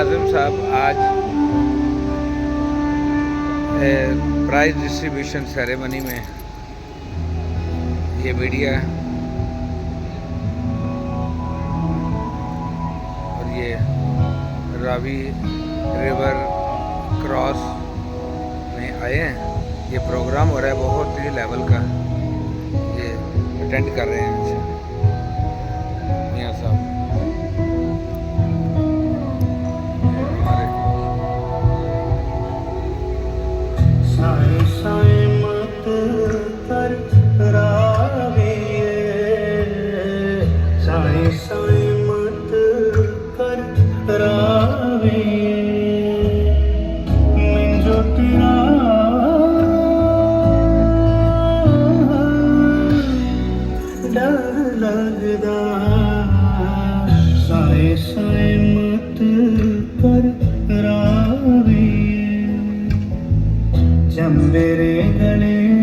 आज़म साहब आज price distribution ceremony में ये मीडिया और ये रावी रिवर क्रॉस में आए हैं। ये प्रोग्राम हो रहा है बहुत ही लेवल का, ये अटेंड कर रहे हैं मियाँ साहब। लगदा साए साए मत कर रावे चंबेरे गले